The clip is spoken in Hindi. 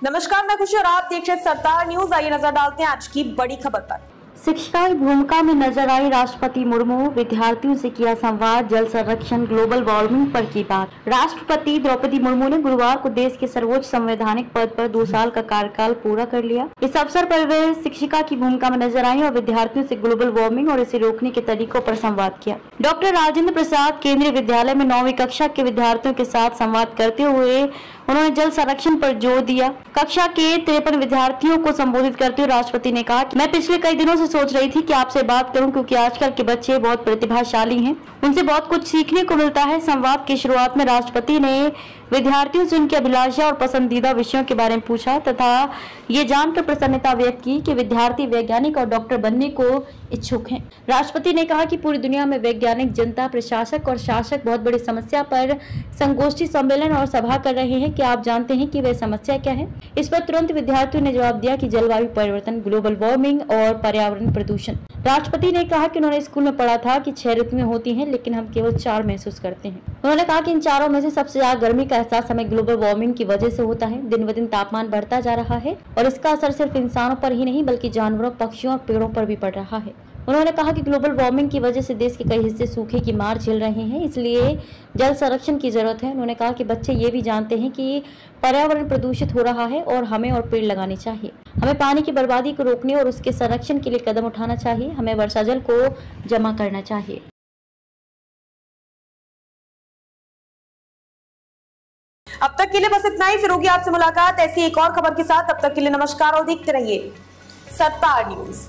नमस्कार, मैं खुशी और आप देख रहे हैं सरदार न्यूज। आइए नजर डालते हैं आज की बड़ी खबर पर। शिक्षिका की भूमिका में नजर आई राष्ट्रपति मुर्मू, विद्यार्थियों से किया संवाद, जल संरक्षण, ग्लोबल वार्मिंग पर की बात। राष्ट्रपति द्रौपदी मुर्मू ने गुरुवार को देश के सर्वोच्च संवैधानिक पद पर 2 साल का कार्यकाल पूरा कर लिया। इस अवसर पर वे शिक्षिका की भूमिका में नजर आई और विद्यार्थियों से ग्लोबल वार्मिंग और इसे रोकने के तरीकों पर संवाद किया। डॉक्टर राजेंद्र प्रसाद केंद्रीय विद्यालय में 9वीं कक्षा के विद्यार्थियों के साथ संवाद करते हुए उन्होंने जल संरक्षण पर जोर दिया। कक्षा के 53 विद्यार्थियों को संबोधित करते हुए राष्ट्रपति ने कहा कि मैं पिछले कई दिनों से सोच रही थी कि आपसे बात करूं, क्योंकि आजकल के बच्चे बहुत प्रतिभाशाली हैं, उनसे बहुत कुछ सीखने को मिलता है। संवाद की शुरुआत में राष्ट्रपति ने विद्यार्थियों से उनकी अभिलाषा और पसंदीदा विषयों के बारे में पूछा तथा ये जानकर प्रसन्नता व्यक्त की कि विद्यार्थी वैज्ञानिक और डॉक्टर बनने को इच्छुक हैं। राष्ट्रपति ने कहा कि पूरी दुनिया में वैज्ञानिक, जनता, प्रशासक और शासक बहुत बड़ी समस्या पर संगोष्ठी, सम्मेलन और सभा कर रहे हैं। क्या आप जानते हैं कि वह समस्या क्या है? इस पर तुरंत विद्यार्थियों ने जवाब दिया कि जलवायु परिवर्तन, ग्लोबल वार्मिंग और पर्यावरण प्रदूषण। राष्ट्रपति ने कहा कि उन्होंने स्कूल में पढ़ा था कि 6 ऋतुएं होती हैं, लेकिन हम केवल 4 महसूस करते हैं। उन्होंने कहा कि इन चारों में से सबसे ज्यादा गर्मी का एहसास हमें ग्लोबल वार्मिंग की वजह से होता है। दिन ब दिन तापमान बढ़ता जा रहा है और इसका असर सिर्फ इंसानों पर ही नहीं बल्कि जानवरों, पक्षियों और पेड़ों पर भी पड़ रहा है। उन्होंने कहा कि ग्लोबल वार्मिंग की वजह से देश के कई हिस्से सूखे की मार झेल रहे हैं, इसलिए जल संरक्षण की जरूरत है। उन्होंने कहा कि बच्चे ये भी जानते हैं कि पर्यावरण प्रदूषित हो रहा है और हमें और पेड़ लगाने चाहिए। हमें पानी की बर्बादी को रोकने और उसके संरक्षण के लिए कदम उठाना चाहिए। हमें वर्षा जल को जमा करना चाहिए। अब तक के लिए बस इतना ही। फिर होगी आपसे मुलाकात ऐसी एक और खबर के साथ। तब तक के लिए नमस्कार और देखते रहिए सरदार न्यूज।